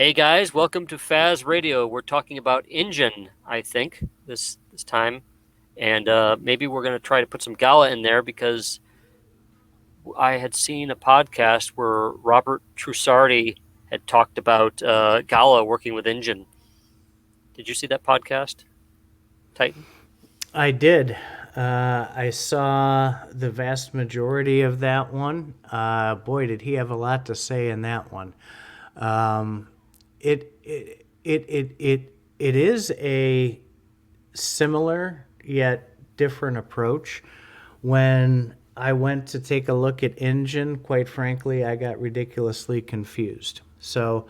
Hey guys, welcome to Faz Radio. We're talking about Enjin, I think, this time, and maybe we're going to try to put some Gala in there because I had seen a podcast where Robert Trussardi had talked about Gala working with Enjin. Did you see that podcast, Titan? I did. I saw the vast majority of that one. Boy, did he have a lot to say in that one. Um, it is a similar yet different approach. When I went to take a look at Engine, quite frankly, I got ridiculously confused. So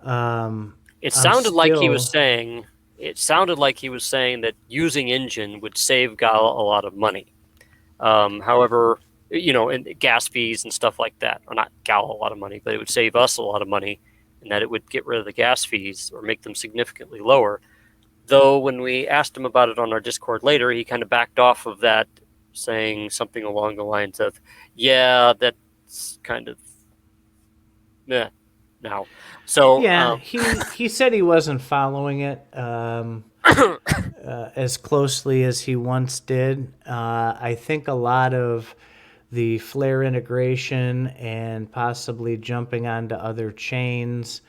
um, It I'm sounded like he was still, saying it sounded like he was saying that using Enjin would save Gala a lot of money. However, and gas fees and stuff like that, or not Gal a lot of money, but it would save us a lot of money, and that it would get rid of the gas fees or make them significantly lower. Though when we asked him about it on our Discord later, he kind of backed off of that, saying something along the lines of, "Yeah, that's kind of meh now." So, yeah, he said he wasn't following it. As closely as he once did. I think a lot of the Flare integration and possibly jumping onto other chains,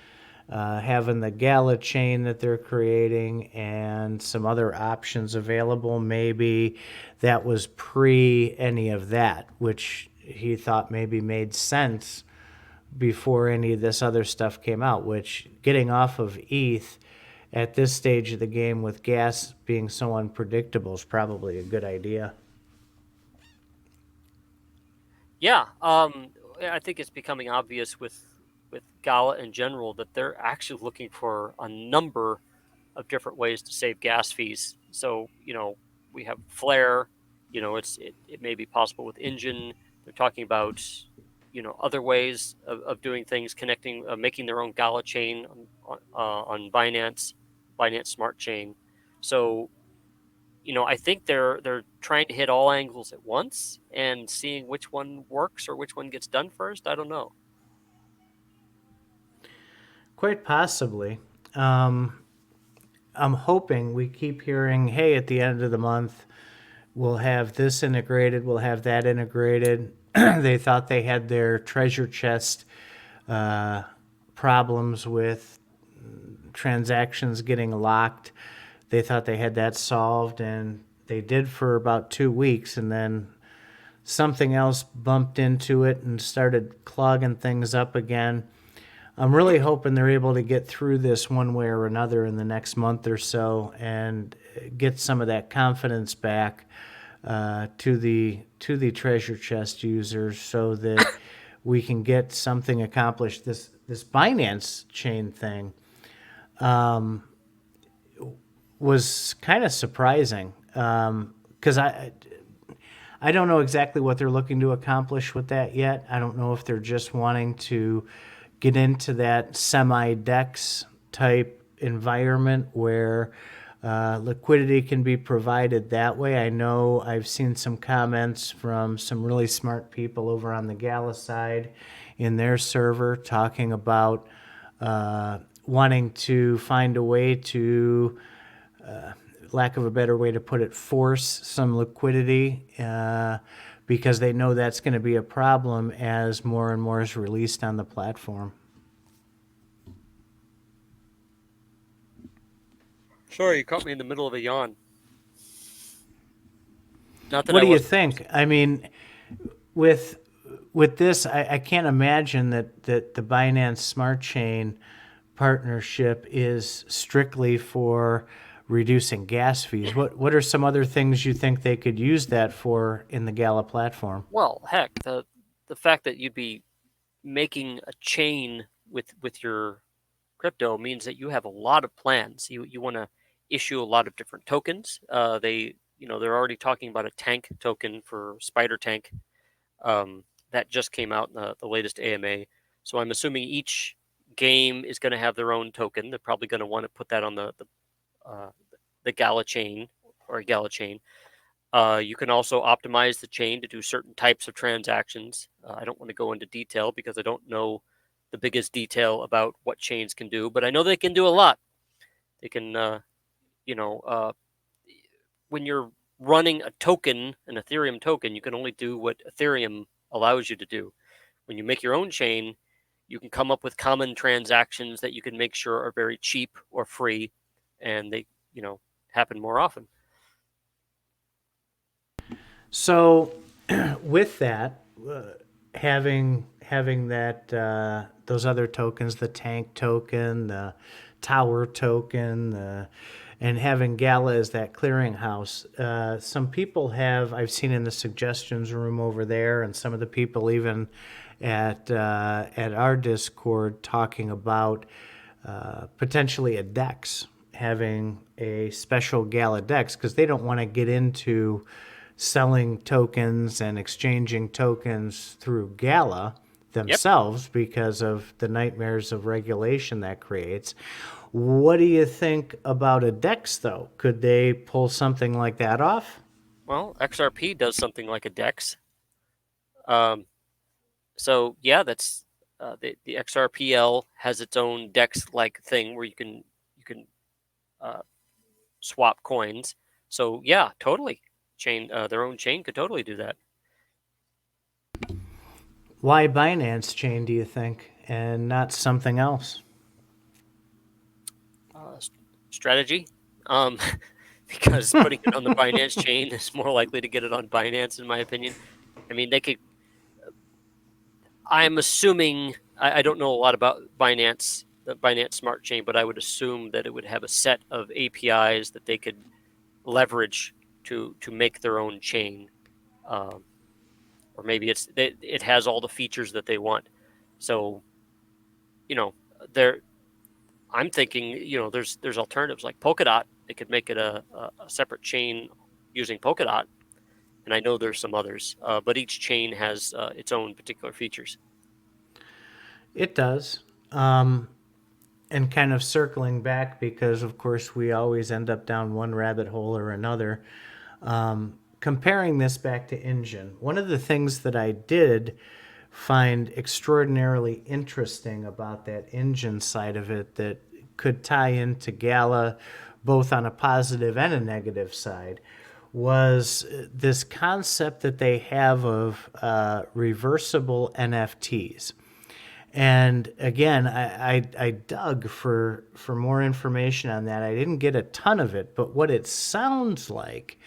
having the Gala chain that they're creating, and some other options available, maybe that was pre any of that, which he thought maybe made sense before any of this other stuff came out, which getting off of ETH at this stage of the game with gas being so unpredictable is probably a good idea. yeah, I think it's becoming obvious with Gala in general that they're actually looking for a number of different ways to save gas fees. So, we have Flare, it may be possible with Engine. They're talking about, other ways of doing things, connecting, making their own GalaChain on Binance Smart Chain. So, I think they're trying to hit all angles at once and seeing which one works or which one gets done first. I don't know. Quite possibly. Um, I'm hoping we keep hearing, hey, at the end of the month, we'll have this integrated, we'll have that integrated. They thought they had their treasure chest uh, problems with transactions getting locked. They thought they had that solved, and they did for about 2 weeks, and then something else bumped into it and started clogging things up again. I'm really hoping they're able to get through this one way or another in the next month or so and get some of that confidence back to the treasure chest users so that we can get something accomplished. This Binance chain thing was kind of surprising because I don't know exactly what they're looking to accomplish with that yet. I don't know if they're just wanting to get into that semi-dex type environment where liquidity can be provided that way. I know I've seen some comments from some really smart people over on the Gala side in their server talking about wanting to find a way to lack of a better way to put it, force some liquidity because they know that's going to be a problem as more and more is released on the platform. Sorry, you caught me in the middle of a yawn. Not that What I do you wasn't. think? I mean, with with this, I can't imagine that the Binance Smart Chain partnership is strictly for reducing gas fees. What are some other things you think they could use that for in the Gala platform? Well, heck, the fact that you'd be making a chain with your crypto means that you have a lot of plans. You want to issue a lot of different tokens. They're already talking about a tank token for Spider Tank that just came out in the latest AMA. So I'm assuming each game is going to have their own token. They're probably going to want to put that on the Gala chain or Gala chain. You can also optimize the chain to do certain types of transactions. I don't want to go into detail because I don't know the biggest detail about what chains can do, but I know they can do a lot. They can, you know, when you're running a token, an Ethereum token, you can only do what Ethereum allows you to do. When you make your own chain, you can come up with common transactions that you can make sure are very cheap or free, and they, happen more often. So, with that, having that those other tokens, the tank token, the tower token, and having Gala as that clearinghouse, some people have I've seen in the suggestions room over there, and some of the people even at our Discord talking about potentially a DEX, having a special Gala DEX, because they don't want to get into selling tokens and exchanging tokens through Gala Yep. themselves because of the nightmares of regulation that creates. What do you think about a DEX, though? Could they pull something like that off? Well, XRP does something like a DEX. Um, so yeah, that's the XRPL has its own DEX-like thing where you can uh, swap coins. So yeah, totally. Their own chain could totally do that. Why Binance chain, do you think, and not something else? Uh, Strategy, um, because putting it on the Binance chain is more likely to get it on Binance, in my opinion. I mean, they could. I'm assuming I don't know a lot about Binance, the Binance Smart Chain, but I would assume that it would have a set of APIs that they could leverage to make their own chain, um, or maybe it has all the features that they want. So you know, there I'm thinking there's alternatives like Polkadot. They could make it a separate chain using Polkadot, and I know there's some others, but each chain has its own particular features. It does. And kind of circling back, because of course we always end up down one rabbit hole or another. Comparing this back to Enjin, one of the things that I did find extraordinarily interesting about that Enjin side of it that could tie into Gala both on a positive and a negative side was this concept that they have of reversible NFTs. And again, I dug for more information on that. I didn't get a ton of it, but what it sounds like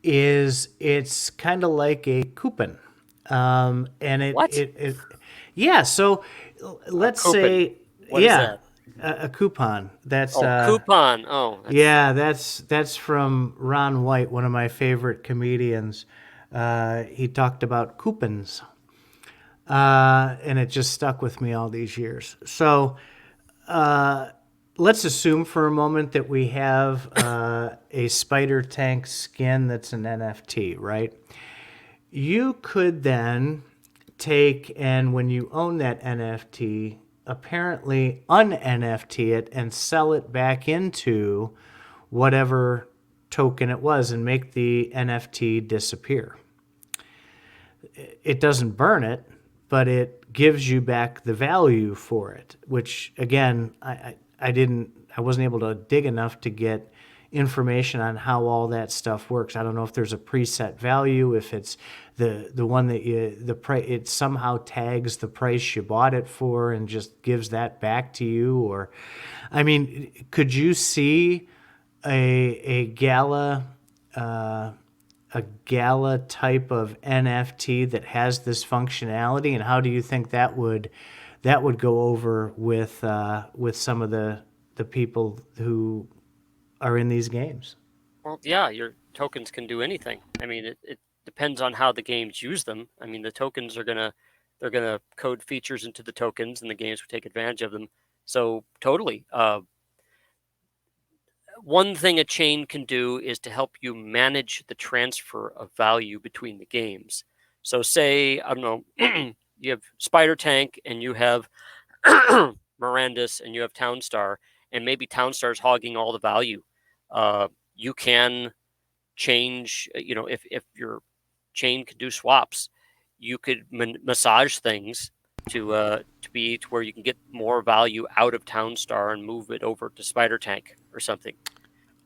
is it's kind of like a coupon. And What? yeah. So A let's coupon? say, What is yeah, that? a coupon. That's Oh, coupon. Oh, that's yeah, that's from Ron White, one of my favorite comedians. He talked about coupons, and it just stuck with me all these years. So let's assume for a moment that we have a spider tank skin that's an NFT, right? You could then take, and when you own that NFT, apparently un-NFT it and sell it back into whatever token it was and make the NFT disappear. It doesn't burn it, but it gives you back the value for it, which again, I wasn't able to dig enough to get information on how all that stuff works. I don't know if there's a preset value, if it's the one that the price, it somehow tags the price you bought it for and just gives that back to you. Or I mean, could you see a Gala a Gala type of NFT that has this functionality, and how do you think that would go over with some of the people who are in these games? well, yeah. Your tokens can do anything. I mean, it depends on how the games use them. I mean, the tokens they're gonna code features into the tokens, and the games will take advantage of them. So totally. One thing a chain can do is to help you manage the transfer of value between the games. So, say, I don't know, you have Spider Tank and you have Mirandus and you have Townstar, and maybe Townstar's hogging all the value. You can change, if your chain can do swaps, you could massage things to be to where you can get more value out of Townstar and move it over to Spider Tank or something.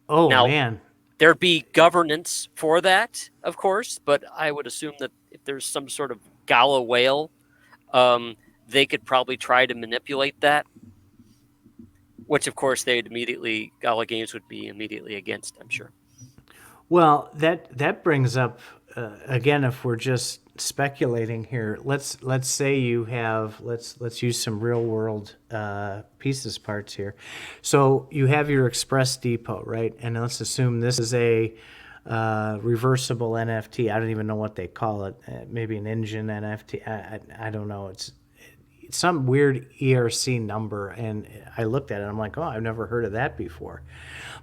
Oh Now, man. there'd be governance for that, of course, but I would assume that if there's some sort of Gala whale, um, they could probably try to manipulate that, which of course Gala Games would be immediately against, I'm sure. Well, that brings up again. If we're just speculating here, let's say you have let's use some real world pieces parts here. So you have your Express Depot, right? And let's assume this is a reversible NFT. I don't even know what they call it. Maybe an Enjin NFT. I don't know. It's some weird ERC number, and I looked at it and I'm like, oh, I've never heard of that before.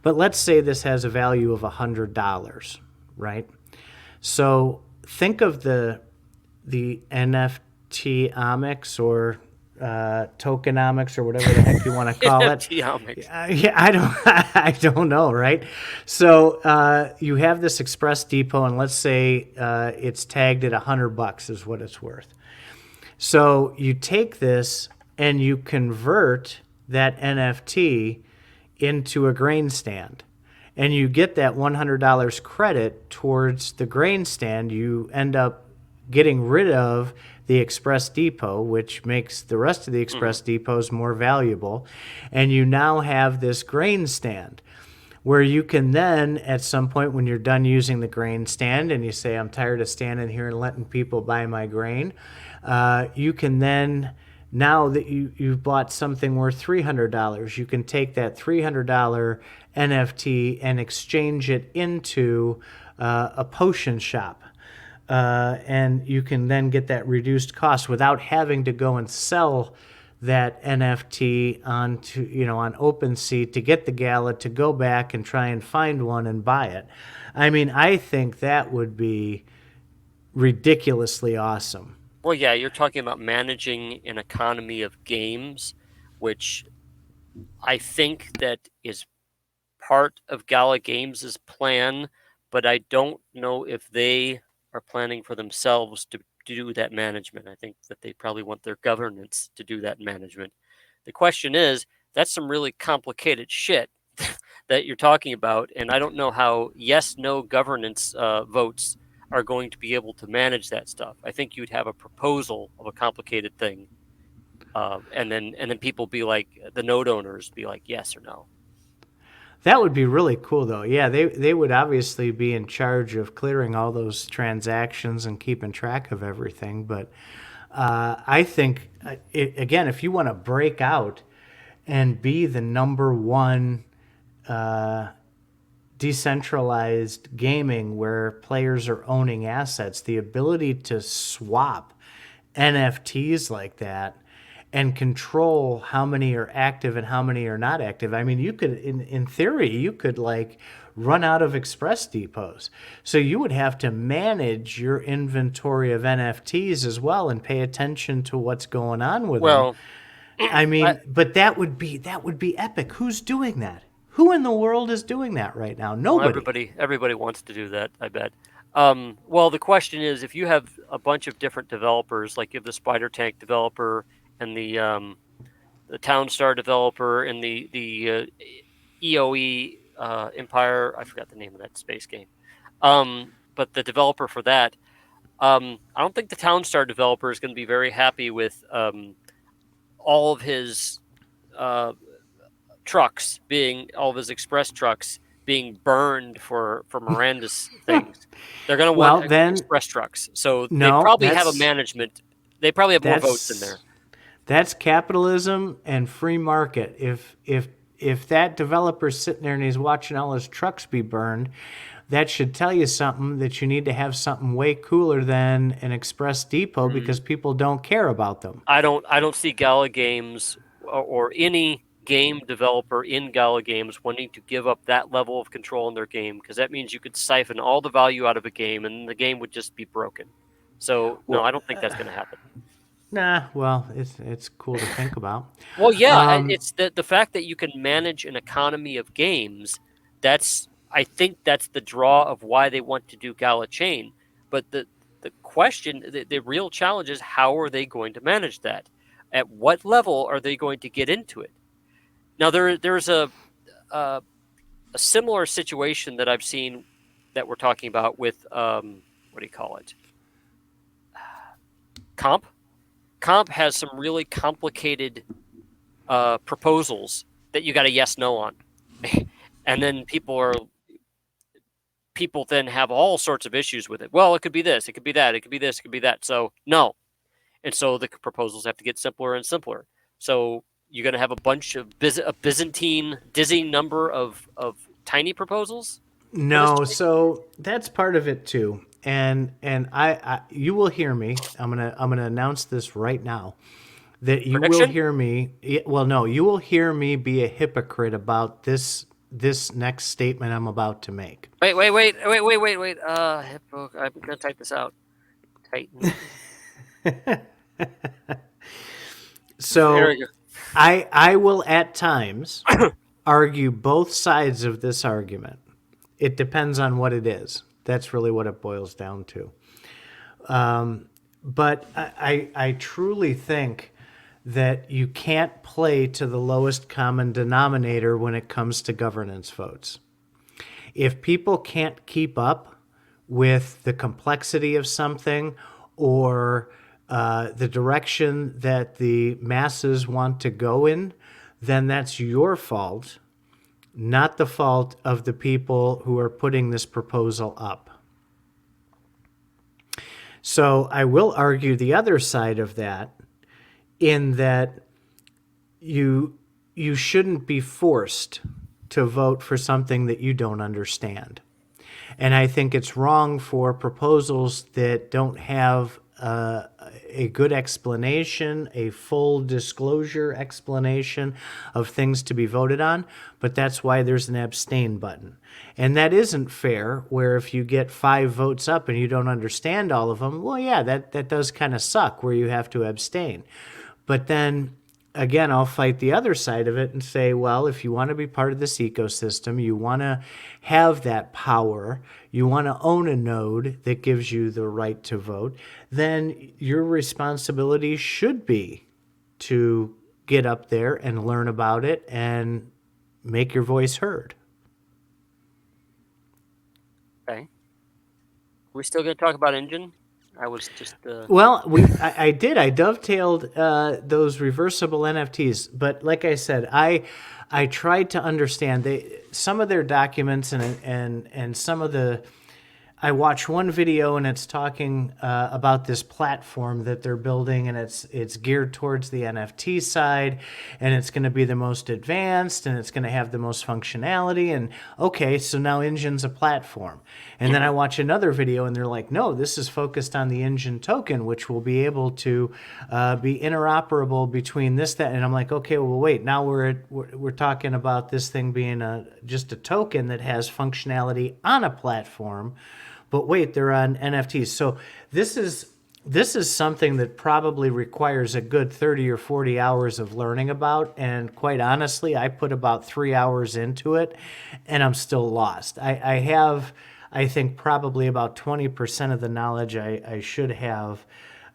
But let's say this has a value of $100, right? So think of the NFT omics or tokenomics or whatever the heck you want to call it. NFTomics. Yeah, I don't, I don't know, right? So you have this Express Depot, and let's say it's tagged at $100 is what it's worth. So you take this and you convert that NFT into a grain stand. And you get that $100 credit towards the grain stand. You end up getting rid of the Express Depot, which makes the rest of the Express Depots more valuable. And you now have this grain stand where you can then, at some point when you're done using the grain stand and you say, I'm tired of standing here and letting people buy my grain, you can then, now that you've bought something worth $300, you can take that $300 NFT and exchange it into a potion shop. And you can then get that reduced cost without having to go and sell that NFT on OpenSea to get the Gala, to go back and try and find one and buy it. I mean, I think that would be ridiculously awesome. Well, yeah, you're talking about managing an economy of games, which I think that is part of Gala Games' plan, but I don't know if they are planning for themselves to do that management. I think that they probably want their governance to do that management. The question is, that's some really complicated shit that you're talking about, and I don't know how yes, no governance votes are going to be able to manage that stuff. I think you'd have a proposal of a complicated thing, and then people be like, the node owners be like yes or no. That would be really cool, though. Yeah, they would obviously be in charge of clearing all those transactions and keeping track of everything. But I think, again, if you want to break out and be the number one decentralized gaming where players are owning assets, the ability to swap NFTs like that and control how many are active and how many are not active. I mean, you could, in theory, you could like run out of Express Depots. So you would have to manage your inventory of NFTs as well and pay attention to what's going on with them. Well, I I, mean, but that would be epic. Who's doing that? Who in the world is doing that right now? well, Nobody. everybody wants to do that, I bet. Well, the question is, if you have a bunch of different developers, like you have the Spider Tank developer and the Townstar developer and the EOE Empire, I forgot the name of that space game, but the developer for that, I don't think the Townstar developer is going to be very happy with all of his uh, all of his express trucks being burned for Miranda's things. They're going to want Well, then express trucks, so they no, probably have a management. They probably have more votes in that's there. that's capitalism and free market. If that developer's sitting there and he's watching all his trucks be burned, that should tell you something, that you need to have something way cooler than an Express Depot Mm. because people don't care about them. I don't see Gala Games or any game developer in Gala Games wanting to give up that level of control in their game, because that means you could siphon all the value out of a game and the game would just be broken. So no, I Well, don't think that's going to happen. nah. Well, it's cool to think about. Well, yeah, Um, it's the fact that you can manage an economy of games. I think that's the draw of why they want to do GalaChain. But the the question, the real challenge is how are they going to manage that? At what level are they going to get into it? Now there's a similar situation that I've seen that we're talking about with what do you call it? Comp. Comp has some really complicated proposals that you got a yes no on, and then people then have all sorts of issues with it. Well, it could be this, it could be that, it could be this, it could be that. So no, and so the proposals have to get simpler and simpler. So you're going to have a bunch of a Byzantine, dizzying number of tiny proposals for this No, change. so that's part of it too. And I you will hear me. I'm gonna announce this right now that you will Prediction? hear me. Well, no, you will hear me be a hypocrite about this next statement I'm about to make. Wait. Hippo, I'm going to type this out. Titan. There So we I will at times go. argue both sides of this argument. It depends on what it is. That's really what it boils down to. But I truly think that you can't play to the lowest common denominator when it comes to governance votes. If people can't keep up with the complexity of something or the direction that the masses want to go in, then that's your fault, not the fault of the people who are putting this proposal up. So I will argue the other side of that in that you shouldn't be forced to vote for something that you don't understand. And I think it's wrong for proposals that don't have a good explanation, a full disclosure explanation of things to be voted on, but that's why there's an abstain button. And that isn't fair, where if you get 5 votes up and you don't understand all of them, well, yeah, that does kind of suck where you have to abstain. But then again, I'll fight the other side of it and say, well, if you want to be part of this ecosystem, you want to have that power, you want to own a node that gives you the right to vote, then your responsibility should be to get up there and learn about it and make your voice heard. Okay. We're still going to talk about Engine? I was just Well, I did. I dovetailed those reversible NFTs, but like I said, I tried to understand some of their documents and some of the. I watched one video and it's talking about this platform that they're building, and it's geared towards the NFT side, and it's going to be the most advanced, and it's going to have the most functionality. And okay, so now Engine's a platform. And then I watch another video, and they're like, no, this is focused on the Enjin token, which will be able to be interoperable between this, that, and I'm like, okay, well, wait, now we're talking about this thing being just a token that has functionality on a platform. But wait, they're on NFTs. So this is something that probably requires a good 30 or 40 hours of learning about. And quite honestly, I put about 3 hours into it and I'm still lost. I have, I think, probably about 20% of the knowledge I should have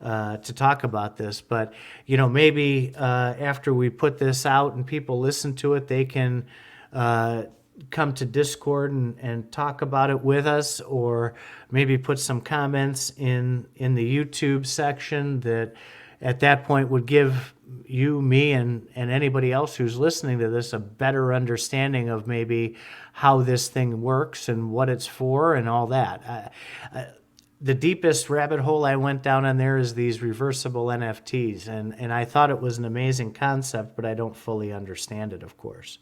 to talk about this. But, you know, maybe after we put this out and people listen to it, they can come to Discord and talk about it with us, or maybe put some comments in the YouTube section that at that point would give you, me, and anybody else who's listening to this a better understanding of maybe how this thing works and what it's for and all that. The deepest rabbit hole I went down on there is these reversible NFTs, and I thought it was an amazing concept, but I don't fully understand it, of course.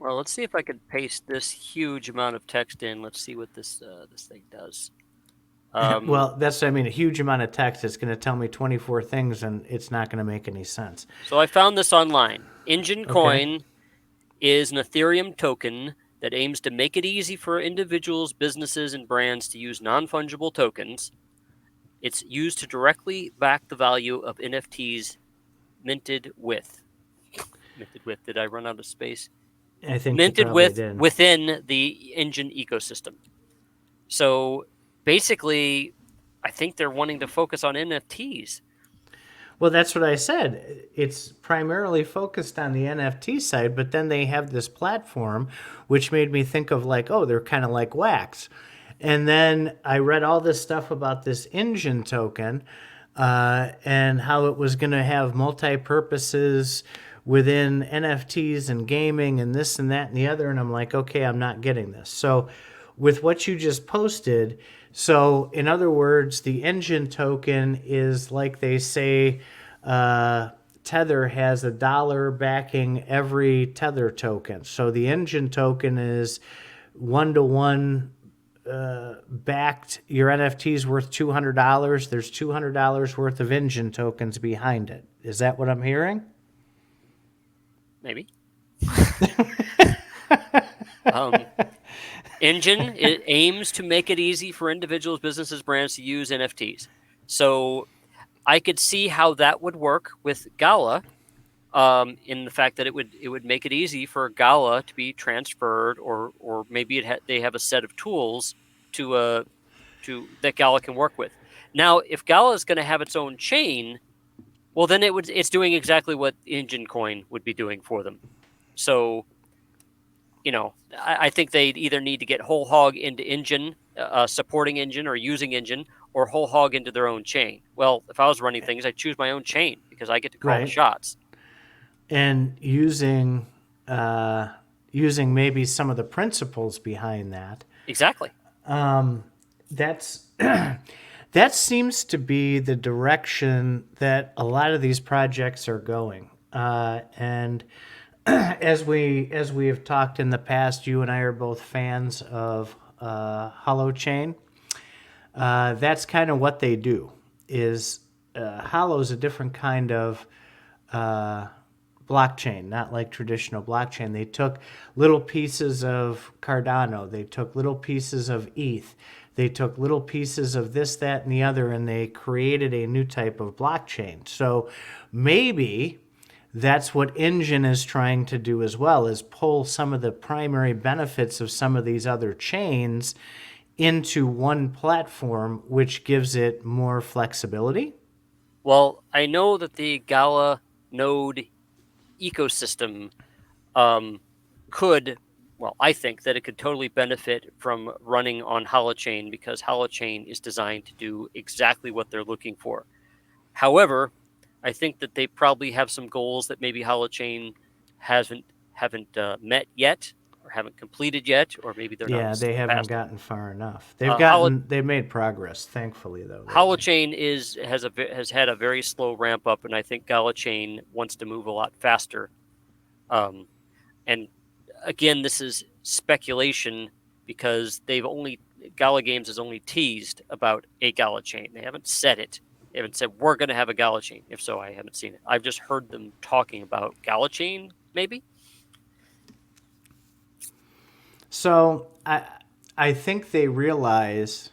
well, let's see if I could paste this huge amount of text in. Let's see what this thing does. Well, that's what I mean. A huge amount of text. It's going to tell me 24 things, and it's not going to make any sense. So I found this online. Engine Okay. Coin is an Ethereum token that aims to make it easy for individuals, businesses, and brands to use non-fungible tokens. It's used to directly back the value of NFTs minted with. Minted with. Did I run out of space? I think you Minted probably with did. within the Engine ecosystem. So basically, I think they're wanting to focus on NFTs. Well, that's what I said. It's primarily focused on the NFT side, but then they have this platform, which made me think of like, oh, they're kind of like Wax. And then I read all this stuff about this Enjin token and how it was going to have multi purposes within NFTs and gaming and this and that and the other. And I'm like, okay, I'm not getting this. So, with what you just posted, so in other words, the Enjin token is like they say, Tether has $1 backing every Tether token. So the Enjin token is 1-to-1 backed. Your NFT is worth $200. There's $200 worth of Enjin tokens behind it. Is that what I'm hearing? Maybe. um, Enjin, it aims to make it easy for individuals, businesses, brands to use NFTs. So I could see how that would work with Gala, in the fact that it would make it easy for Gala to be transferred, or maybe they have a set of tools to that Gala can work with. Now, if Gala is going to have its own chain, well, then it's doing exactly what Enjin Coin would be doing for them. So, I think they either need to get whole hog into Enjin, supporting Enjin or using Enjin, or whole hog into their own chain. Well, if I was running things, I'd choose my own chain because I get to call the Right. shots. And using maybe some of the principles behind that. Exactly. That's that seems to be the direction that a lot of these projects are going. And as we have talked in the past, you and I are both fans of HoloChain. That's kind of what they do. Is Holo is a different kind of blockchain, not like traditional blockchain. They took little pieces of Cardano, they took little pieces of ETH, they took little pieces of this, that, and the other, and they created a new type of blockchain. So maybe that's what Enjin is trying to do as well, is pull some of the primary benefits of some of these other chains into one platform, which gives it more flexibility. Well, I know that the Gala node ecosystem I think that it could totally benefit from running on HoloChain because HoloChain is designed to do exactly what they're looking for. However, I think that they probably have some goals that maybe HoloChain haven't met yet, or haven't completed yet, or maybe they're not Yeah, as they haven't fast. gotten far enough. Holo- They've made progress, thankfully, though. Lately. HoloChain has had a very slow ramp up, and I think GalaChain wants to move a lot faster. And again, this is speculation because Gala Games has only teased about a GalaChain. They haven't said it. They haven't said we're going to have a GalaChain. If so, I haven't seen it. I've just heard them talking about GalaChain, maybe. So I think they realize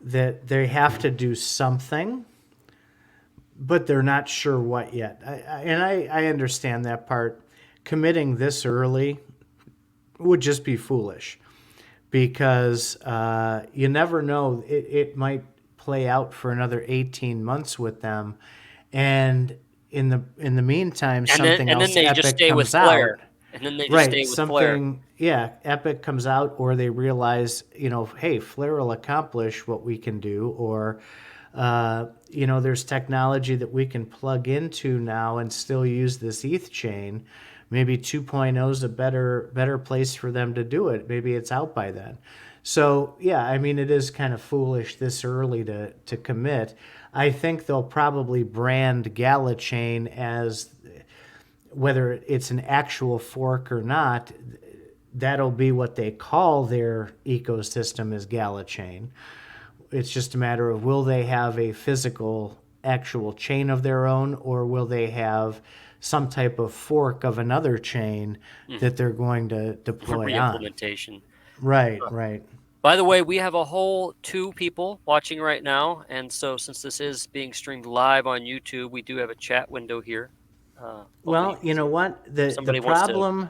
that they have to do something, but they're not sure what yet. I understand that part. Committing this early would just be foolish because you never know. It might play out for another 18 months with them, and in the meantime, something And then else they just epic stay with comes Flare. out. And then they just Right, stay with Flare. something, yeah, epic comes out, or they realize, hey, Flare will accomplish what we can do, or, there's technology that we can plug into now and still use this ETH chain. Maybe 2.0 is a better place for them to do it. Maybe it's out by then. So, yeah, I mean, it is kind of foolish this early to commit. I think they'll probably brand GalaChain as, whether it's an actual fork or not, that'll be what they call their ecosystem is GalaChain. It's just a matter of will they have a physical actual chain of their own, or will they have some type of fork of another chain that they're going to For deploy on. re-implementation. Right, right. By the way, we have a whole 2 people watching right now, and so since this is being streamed live on YouTube, we do have a chat window here. Well, you know what? Somebody wants to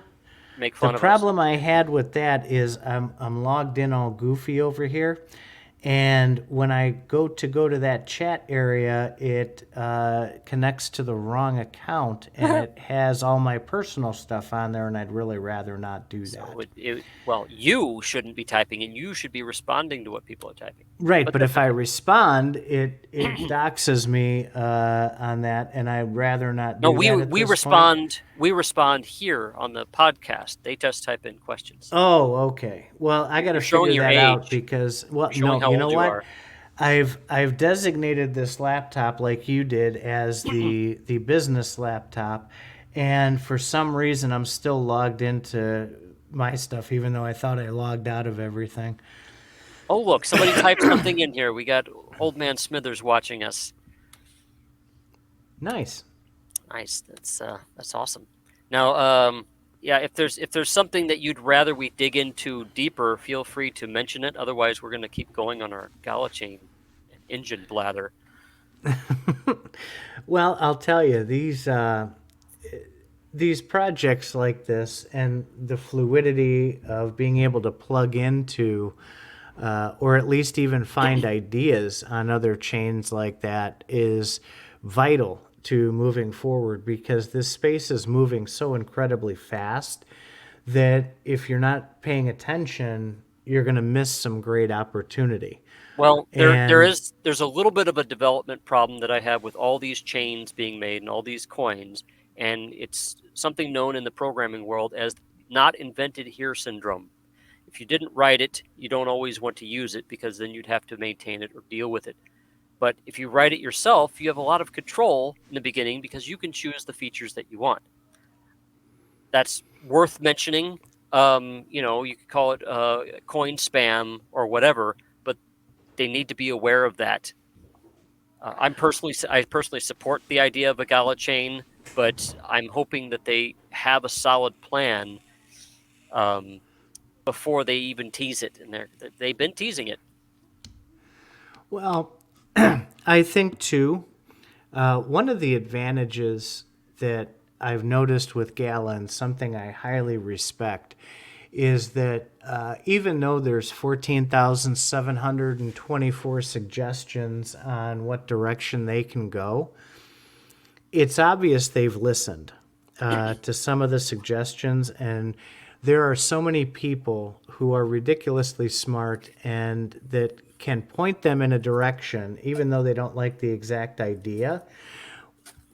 make The fun of us. problem I had with that is I'm logged in all goofy over here, And when I go to that chat area, it connects to the wrong account, and it has all my personal stuff on there, and I'd really rather not do So that. well, you shouldn't be typing, and you should be responding to what people are typing. Right, But but that's if I okay. respond, it doxes me on that, and I'd rather not No, do that at this point. we respond here on the podcast. They just type in questions. Oh, okay. Well, I got to You're showing figure your that out age. because, well, You're showing no, how you know old you what? are. I've designated this laptop like you did as the business laptop, and for some reason I'm still logged into my stuff, even though I thought I logged out of everything. Oh, look, somebody typed something in here. We got old man Smithers watching us. Nice. Nice. That's awesome. Now, yeah, if there's something that you'd rather we dig into deeper, feel free to mention it. Otherwise, we're going to keep going on our GalaChain and engine blather. Well, I'll tell you these projects like this and the fluidity of being able to plug into or at least even find ideas on other chains like that is vital to moving forward because this space is moving so incredibly fast that if you're not paying attention, you're going to miss some great opportunity. Well, And there's a little bit of a development problem that I have with all these chains being made and all these coins, and it's something known in the programming world as not invented here syndrome. If you didn't write it, you don't always want to use it because then you'd have to maintain it or deal with it. But if you write it yourself, you have a lot of control in the beginning because you can choose the features that you want. That's worth mentioning. You could call it coin spam or whatever, but they need to be aware of that. I personally support the idea of a gala chain, but I'm hoping that they have a solid plan um, before they even tease it, and they've been teasing it. well, I think too, one of the advantages that I've noticed with Gala and something I highly respect is that even though there's 14,724 suggestions on what direction they can go, it's obvious they've listened to some of the suggestions, and there are so many people who are ridiculously smart and that can point them in a direction, even though they don't like the exact idea.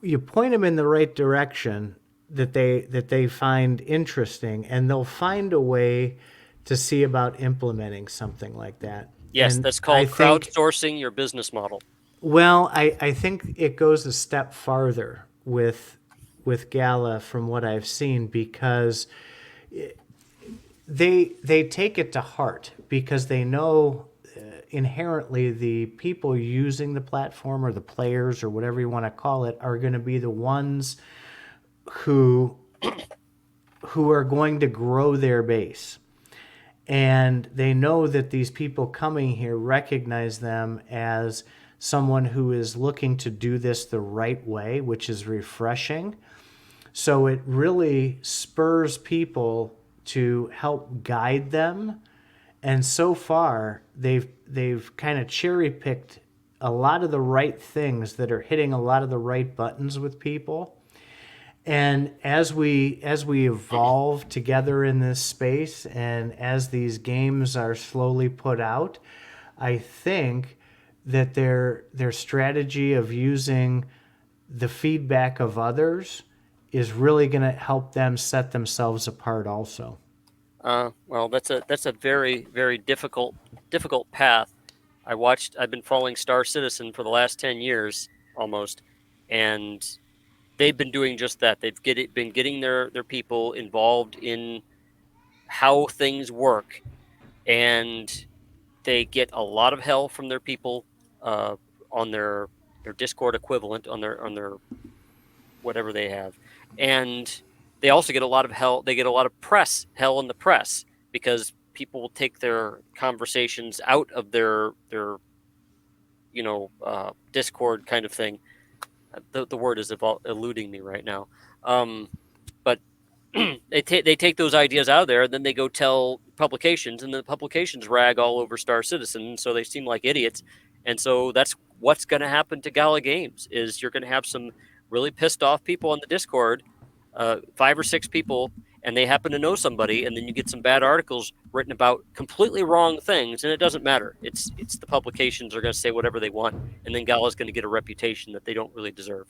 You point them in the right direction that they find interesting, and they'll find a way to see about implementing something like that. Yes, And that's I called think crowdsourcing your business model. well, I think it goes a step farther with Gala from what I've seen because they take it to heart because they know inherently the people using the platform or the players or whatever you want to call it are going to be the ones who who are going to grow their base. And they know that these people coming here recognize them as someone who is looking to do this the right way, which is refreshing. So it really spurs people to help guide them. And so far, they've kind of cherry picked a lot of the right things that are hitting a lot of the right buttons with people. And as we evolve together in this space and as these games are slowly put out, I think that their strategy of using the feedback of others is really going to help them set themselves apart also. Well, that's a very difficult path. I've been following Star Citizen for the last 10 years almost, and they've been doing just that. Been getting their people involved in how things work, and they get a lot of hell from their people uh, on their Discord equivalent on their whatever they have, and they also get a lot of hell. They get a lot of press hell in the press because people will take their conversations out of their Discord kind of thing. The word is eluding me right now, but they take those ideas out of there, and then they go tell publications, and the publications rag all over Star Citizen, so they seem like idiots. And so that's what's going to happen to Gala Games is you're going to have some really pissed off people on the Discord, 5 or 6 people, and they happen to know somebody, and then you get some bad articles written about completely wrong things, and it doesn't matter. It's the publications are going to say whatever they want, and then Gala's going to get a reputation that they don't really deserve.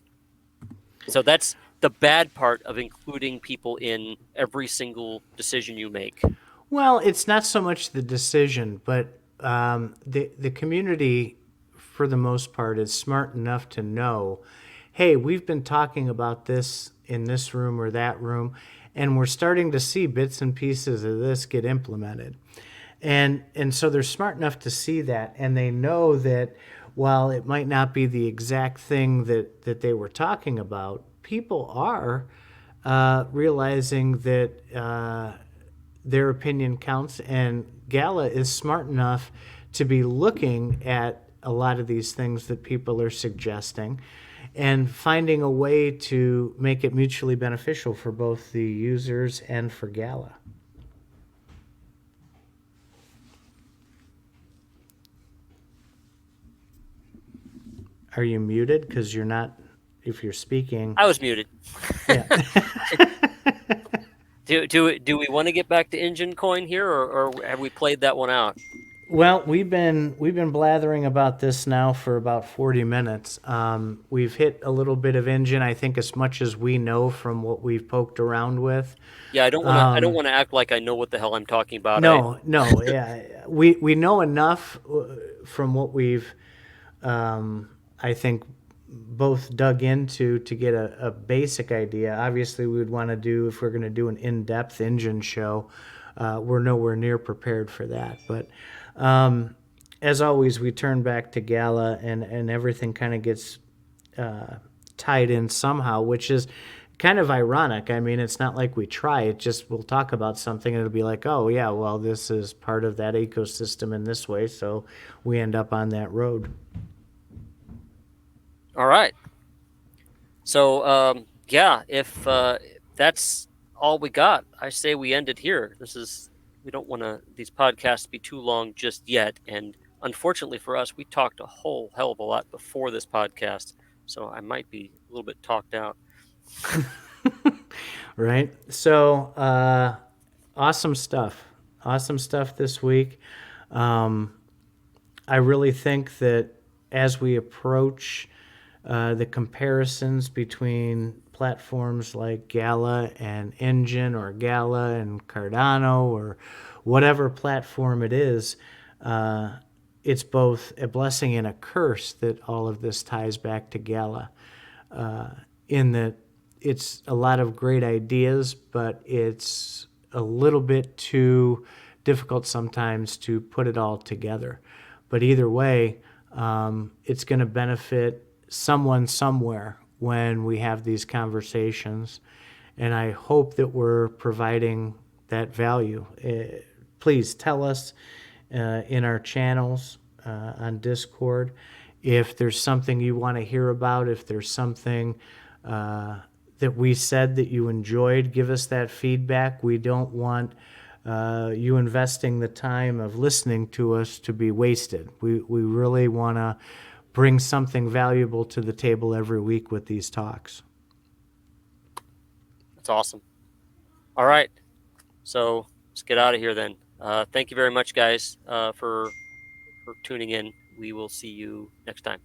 So that's the bad part of including people in every single decision you make. Well, it's not so much the decision, but the community, for the most part, is smart enough to know, hey, we've been talking about this in this room or that room, and we're starting to see bits and pieces of this get implemented. And so they're smart enough to see that, and they know that while it might not be the exact thing that they were talking about, people are realizing that their opinion counts, and Gala is smart enough to be looking at a lot of these things that people are suggesting and finding a way to make it mutually beneficial for both the users and for Gala. Are you muted? Because you're not, if you're speaking. I was muted. Yeah. Do we want to get back to Enjin Coin here, or have we played that one out? Well, we've been blathering about this now for about 40 minutes. We've hit a little bit of Enjin, I think, as much as we know from what we've poked around with. Yeah, I don't want to act like I know what the hell I'm talking about. No, yeah, we know enough from what we've, I think, both dug into to get a basic idea. Obviously, we would want to do, if we're going to do an in-depth Enjin show, we're nowhere near prepared for that. But as always, we turn back to Gala, and everything kind of gets tied in somehow, which is kind of ironic. I mean, it's not like we try. It just, we'll talk about something and it'll be like, oh, yeah, well, this is part of that ecosystem in this way. So we end up on that road. All right. So yeah, if that's all we got, I say we end it here. We don't want these podcasts to be too long just yet, and unfortunately for us, we talked a whole hell of a lot before this podcast, so I might be a little bit talked out. Right. So awesome stuff. Awesome stuff this week. I really think that as we approach the comparisons between platforms like Gala and Enjin, or Gala and Cardano, or whatever platform it is, it's both a blessing and a curse that all of this ties back to Gala, in that it's a lot of great ideas, but it's a little bit too difficult sometimes to put it all together. But either way, it's going to benefit someone somewhere when we have these conversations. And I hope that we're providing that value. Please tell us in our channels on Discord if there's something you want to hear about, if there's something that we said that you enjoyed, give us that feedback. We don't want you investing the time of listening to us to be wasted. We really want to bring something valuable to the table every week with these talks. That's awesome. All right, so let's get out of here then. Thank you very much, guys, for tuning in. We will see you next time.